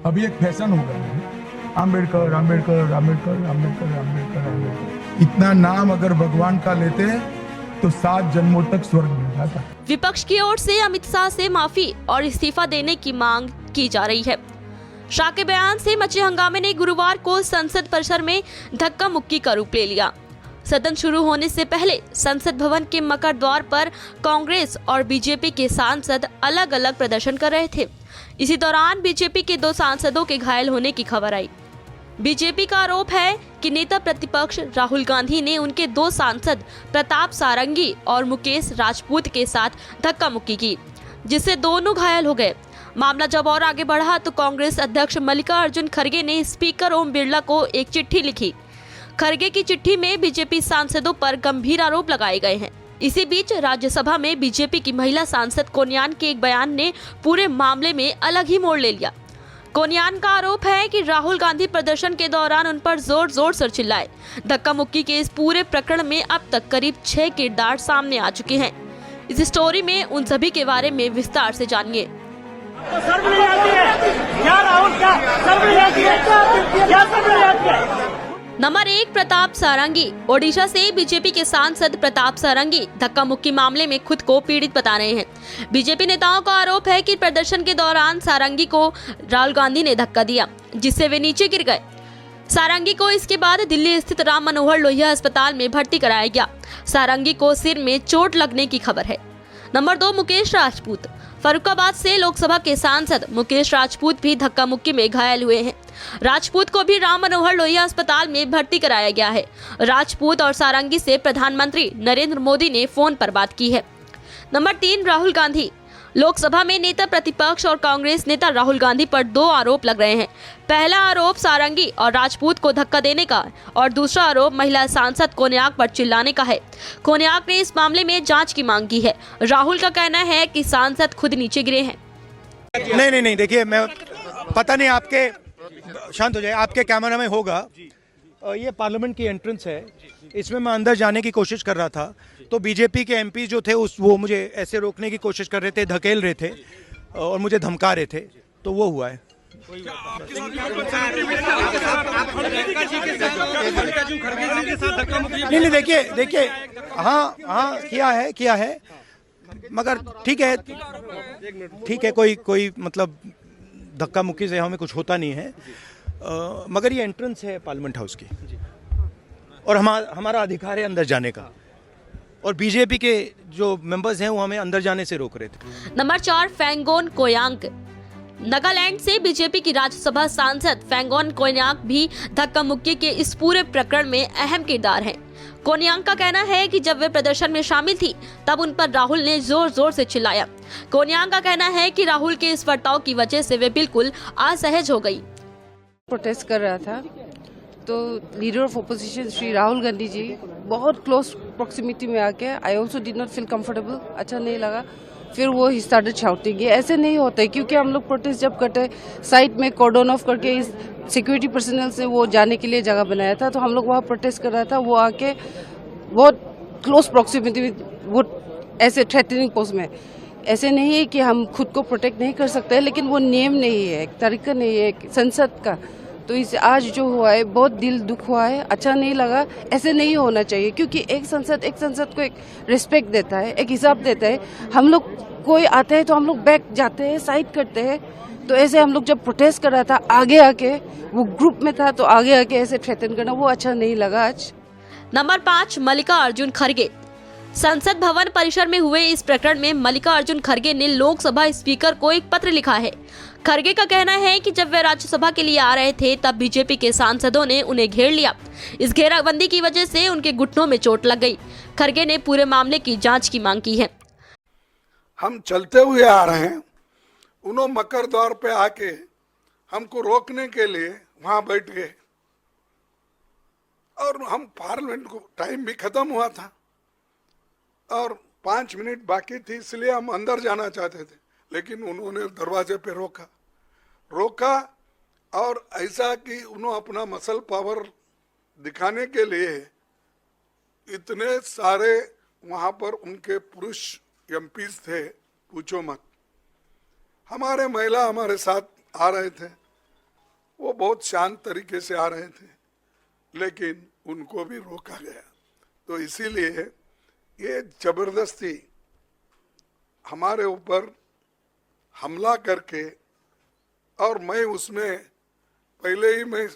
अभी एक फैशन हो गया है, आम्बेडकर आम्बेडकर आम्बेडकर आम्बेडकर आम्बेडकर आम्बेडकर। इतना नाम अगर भगवान का लेते तो 7 जन्मों तक स्वर्ग मिल जाता। विपक्ष की ओर से अमित शाह से माफी और इस्तीफा देने की मांग की जा रही है। शाह के बयान से मचे हंगामे ने गुरुवार को संसद परिसर में धक्का मुक्की का रूप ले लिया। सदन शुरू होने से पहले संसद भवन के मकर द्वार पर कांग्रेस और बीजेपी के सांसद अलग अलग प्रदर्शन कर रहे थे। इसी दौरान बीजेपी के 2 सांसदों के घायल होने की खबर आई। बीजेपी का आरोप है कि नेता प्रतिपक्ष राहुल गांधी ने उनके 2 सांसद प्रताप सारंगी और मुकेश राजपूत के साथ धक्का मुक्की की, जिससे दोनों घायल हो गए। मामला जब और आगे बढ़ा तो कांग्रेस अध्यक्ष मल्लिकार्जुन खड़गे ने स्पीकर ओम बिरला को एक चिट्ठी लिखी। खड़गे की चिट्ठी में बीजेपी सांसदों पर गंभीर आरोप लगाए गए हैं। इसी बीच राज्यसभा में बीजेपी की महिला सांसद कोन्यान के एक बयान ने पूरे मामले में अलग ही मोड़ ले लिया। कोन्यान का आरोप है कि राहुल गांधी प्रदर्शन के दौरान उन पर जोर जोर से चिल्लाए। धक्का मुक्की के इस पूरे प्रकरण में अब तक करीब 6 किरदार सामने आ चुके हैं। इस स्टोरी में उन सभी के बारे में विस्तार से जानिए। नंबर 1, प्रताप सारंगी। ओडिशा से बीजेपी के सांसद प्रताप सारंगी धक्का मुक्की मामले में खुद को पीड़ित बता रहे हैं। बीजेपी नेताओं का आरोप है कि प्रदर्शन के दौरान सारंगी को राहुल गांधी ने धक्का दिया, जिससे वे नीचे गिर गए। सारंगी को इसके बाद दिल्ली स्थित राम मनोहर लोहिया अस्पताल में भर्ती कराया गया। सारंगी को सिर में चोट लगने की खबर है। नंबर 2, मुकेश राजपूत। फर्रुखाबाद से लोकसभा के सांसद मुकेश राजपूत भी धक्का मुक्की में घायल हुए हैं। राजपूत को भी राम मनोहर लोहिया अस्पताल में भर्ती कराया गया है। राजपूत और सारंगी से प्रधानमंत्री नरेंद्र मोदी ने फोन पर बात की है। नंबर 3, राहुल गांधी। लोकसभा में नेता प्रतिपक्ष और कांग्रेस नेता राहुल गांधी पर 2 आरोप लग रहे हैं। पहला आरोप सारंगी और राजपूत को धक्का देने का और दूसरा आरोप महिला सांसद कोन्याक पर चिल्लाने का है। कोन्याक ने इस मामले में जांच की मांग की है। राहुल का कहना है कि सांसद खुद नीचे गिरे हैं। नहीं, देखिए, मैं पता नहीं, आपके शांत हो जाए, आपके कैमरा में होगा। ये पार्लियामेंट की एंट्रेंस है, इसमें मैं अंदर जाने की कोशिश कर रहा था, तो बीजेपी के एमपी जो थे वो मुझे ऐसे रोकने की कोशिश कर रहे थे, धकेल रहे थे और मुझे धमका रहे थे, तो वो हुआ है। नहीं, देखिए, हाँ किया है, मगर ठीक है, कोई मतलब धक्का मुक्की से हमें कुछ होता नहीं है, मगर ये एंट्रेंस है पार्लियामेंट हाउस की और हमारा अधिकार है अंदर जाने का, और बीजेपी के जो मेंबर्स हैं वो हमें अंदर जाने से रोक रहे थे। नंबर 4, फेंगोन कोयांक। नागालैंड से बीजेपी की राज्यसभा सांसद फेंगोन कोयांक भी धक्का मुक्की के इस पूरे प्रकरण में अहम किरदार हैं। कोन्यांग का कहना है कि जब वे प्रदर्शन में शामिल थी तब उन पर राहुल ने जोर जोर से चिल्लाया। कोन्यांग का कहना है कि राहुल के इस बर्ताव की वजह से वे बिल्कुल असहज हो गई। प्रोटेस्ट कर रहा था तो leader of opposition Shri Rahul Gandhi ji बहुत क्लोज प्रॉक्सिमिटी में आके I also did not feel comfortable, अच्छा नहीं लगा। फिर वो ही स्टार्टेड शाउटिंग। ऐसे नहीं होता है, क्योंकि हम लोग प्रोटेस्ट जब करते साइड में कॉर्डन ऑफ करके इस सिक्योरिटी पर्सनल से वो जाने के लिए जगह बनाया था, तो हम लोग वहाँ प्रोटेस्ट कर रहा था, वो आके बहुत क्लोज प्रॉक्सिमिटी में वो ऐसे थ्रेटनिंग पोस्ट में। ऐसे नहीं है कि हम खुद को प्रोटेक्ट नहीं कर सकते, लेकिन वो नियम नहीं है, एक तरीका नहीं है संसद का। तो इस आज जो हुआ है बहुत दिल दुख हुआ है, अच्छा नहीं लगा। ऐसे नहीं होना चाहिए, क्योंकि एक संसद को एक रिस्पेक्ट देता है, एक हिसाब देता है। हम लोग कोई आते हैं तो हम लोग बैक जाते हैं, साइड करते हैं। तो ऐसे हम लोग जब प्रोटेस्ट कर रहा था आगे आके, वो ग्रुप में था तो आगे आके ऐसे थ्रेटन करना वो अच्छा नहीं लगा आज। नंबर 5, मल्लिकार्जुन खड़गे। संसद भवन परिसर में हुए इस प्रकरण में मल्लिकार्जुन खड़गे ने लोकसभा स्पीकर को एक पत्र लिखा है। खड़गे का कहना है कि जब वे राज्यसभा के लिए आ रहे थे तब बीजेपी के सांसदों ने उन्हें घेर लिया। इस घेराबंदी की वजह से उनके घुटनों में चोट लग गई। खड़गे ने पूरे मामले की जांच की मांग की है। हम चलते हुए आ रहे हैं, उन्होंने मकर द्वार पे आके हमको रोकने के लिए वहां बैठ गए और हम पार्लियामेंट को टाइम भी खत्म हुआ था और 5 मिनट बाकी थी, इसलिए हम अंदर जाना चाहते थे, लेकिन उन्होंने दरवाजे पे रोका और ऐसा कि उन्होंने अपना मसल पावर दिखाने के लिए इतने सारे वहां पर उनके पुरुष एमपीज थे, पूछो मत। हमारे महिला हमारे साथ आ रहे थे, वो बहुत शांत तरीके से आ रहे थे, लेकिन उनको भी रोका गया। तो इसीलिए ये जबरदस्ती हमारे ऊपर हमला करके, और मैं उसमें पहले ही मैं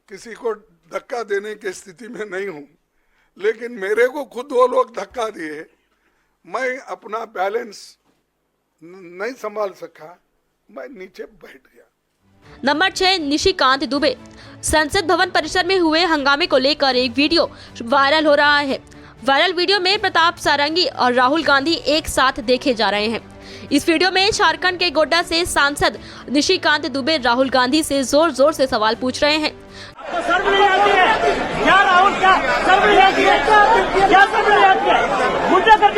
किसी को धक्का देने की स्थिति में नहीं हूँ, लेकिन मेरे को खुद वो लोग धक्का दिए, मैं अपना बैलेंस नहीं संभाल सका, मैं नीचे बैठ गया। नंबर 6, निशिकांत दुबे। संसद भवन परिसर में हुए हंगामे को लेकर एक वीडियो वायरल हो रहा है। वायरल वीडियो में प्रताप सारंगी और राहुल गांधी एक साथ देखे जा रहे हैं। इस वीडियो में झारखंड के गोड्डा से सांसद निशिकांत दुबे राहुल गांधी से जोर जोर से सवाल पूछ रहे हैं। तो शर्म नहीं आती है क्या राहुल? क्या शर्म नहीं आती है? क्या शर्म नहीं आती है? मुद्दा करते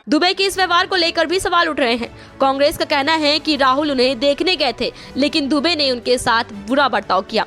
दुबे के इस व्यवहार को लेकर भी सवाल उठ रहे हैं। कांग्रेस का कहना है कि राहुल उन्हें देखने गए थे, लेकिन दुबे ने उनके साथ बुरा बर्ताव किया।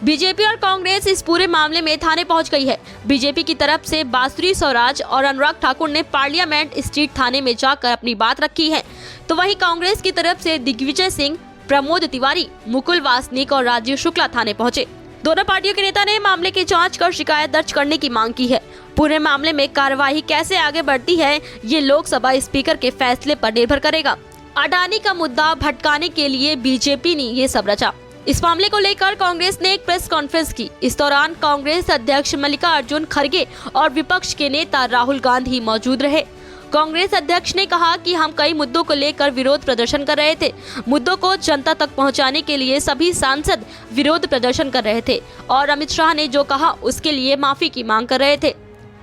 बीजेपी और कांग्रेस इस पूरे मामले में थाने पहुंच गई है। बीजेपी की तरफ से बांसुरी स्वराज और अनुराग ठाकुर ने पार्लियामेंट स्ट्रीट थाने में जाकर अपनी बात रखी है, तो वहीं कांग्रेस की तरफ से दिग्विजय सिंह, प्रमोद तिवारी, मुकुल वासनिक और राजीव शुक्ला थाने पहुंचे। दोनों पार्टियों के नेता ने मामले की जांच कर शिकायत दर्ज करने की मांग की है। पूरे मामले में कार्यवाही कैसे आगे बढ़ती है, ये लोकसभा स्पीकर के फैसले पर निर्भर करेगा। अडानी का मुद्दा भटकाने के लिए बीजेपी ने ये सब रचा। इस मामले को लेकर कांग्रेस ने एक प्रेस कॉन्फ्रेंस की। इस दौरान कांग्रेस अध्यक्ष मल्लिकार्जुन खड़गे और विपक्ष के नेता राहुल गांधी मौजूद रहे। कांग्रेस अध्यक्ष ने कहा कि हम कई मुद्दों को लेकर विरोध प्रदर्शन कर रहे थे। मुद्दों को जनता तक पहुंचाने के लिए सभी सांसद विरोध प्रदर्शन कर रहे थे और अमित शाह ने जो कहा उसके लिए माफी की मांग कर रहे थे।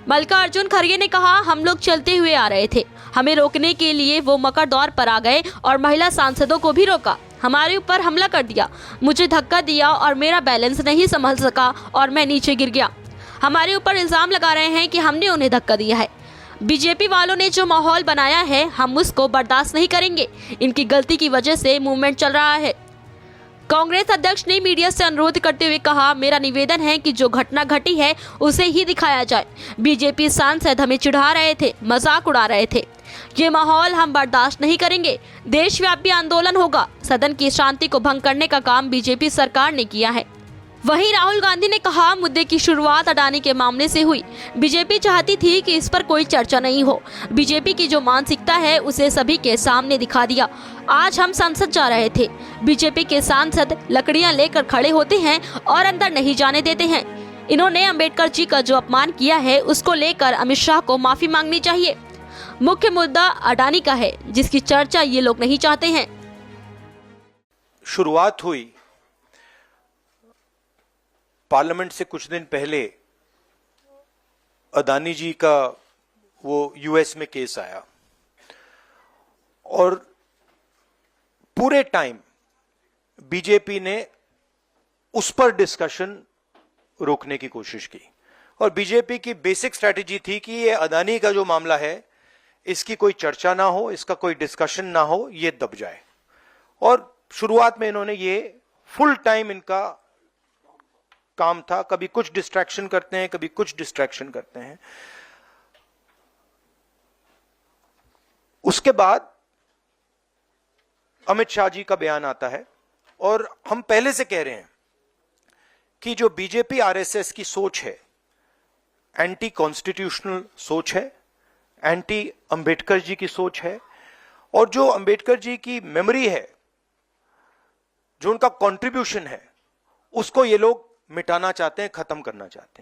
मल्लिकार्जुन खड़गे ने कहा, हम लोग चलते हुए आ रहे थे, हमें रोकने के लिए वो मकर दौर पर आ गए और महिला सांसदों को भी रोका, हमारे ऊपर हमला कर दिया, मुझे धक्का दिया और मेरा बैलेंस नहीं संभल सका और मैं नीचे गिर गया। हमारे ऊपर इल्जाम लगा रहे हैं कि हमने उन्हें धक्का दिया है। बीजेपी वालों ने जो माहौल बनाया है, हम उसको बर्दाश्त नहीं करेंगे। इनकी गलती की वजह से मूवमेंट चल रहा है। कांग्रेस अध्यक्ष ने मीडिया से अनुरोध करते हुए कहा, मेरा निवेदन है कि जो घटना घटी है उसे ही दिखाया जाए। बीजेपी सांसद हमें चिढ़ा रहे थे, मजाक उड़ा रहे थे। ये माहौल हम बर्दाश्त नहीं करेंगे। देशव्यापी आंदोलन होगा। सदन की शांति को भंग करने का काम बीजेपी सरकार ने किया है। वहीं राहुल गांधी ने कहा, मुद्दे की शुरुआत अडानी के मामले से हुई। बीजेपी चाहती थी कि इस पर कोई चर्चा नहीं हो। बीजेपी की जो मानसिकता है उसे सभी के सामने दिखा दिया। आज हम संसद जा रहे थे, बीजेपी के सांसद लकड़ियां लेकर खड़े होते हैं और अंदर नहीं जाने देते हैं। इन्होंने अंबेडकर जी का जो अपमान किया है उसको लेकर अमित शाह को माफी मांगनी चाहिए। मुख्य मुद्दा अडानी का है, जिसकी चर्चा ये लोग नहीं चाहते हैं। शुरुआत हुई पार्लियामेंट से कुछ दिन पहले, अडानी जी का वो यूएस में केस आया और पूरे टाइम बीजेपी ने उस पर डिस्कशन रोकने की कोशिश की और बीजेपी की बेसिक स्ट्रैटेजी थी कि ये अडानी का जो मामला है इसकी कोई चर्चा ना हो, इसका कोई डिस्कशन ना हो, ये दब जाए। और शुरुआत में इन्होंने ये फुल टाइम इनका काम था, कभी कुछ डिस्ट्रैक्शन करते हैं, कभी कुछ डिस्ट्रैक्शन करते हैं। उसके बाद अमित शाह जी का बयान आता है और हम पहले से कह रहे हैं कि जो बीजेपी आरएसएस की सोच है, एंटी कॉन्स्टिट्यूशनल सोच है, एंटी अंबेडकर जी की सोच है और जो अंबेडकर जी की मेमोरी है, जो उनका कंट्रीब्यूशन है, उसको ये लोग मिटाना चाहते हैं, खत्म करना चाहते हैं।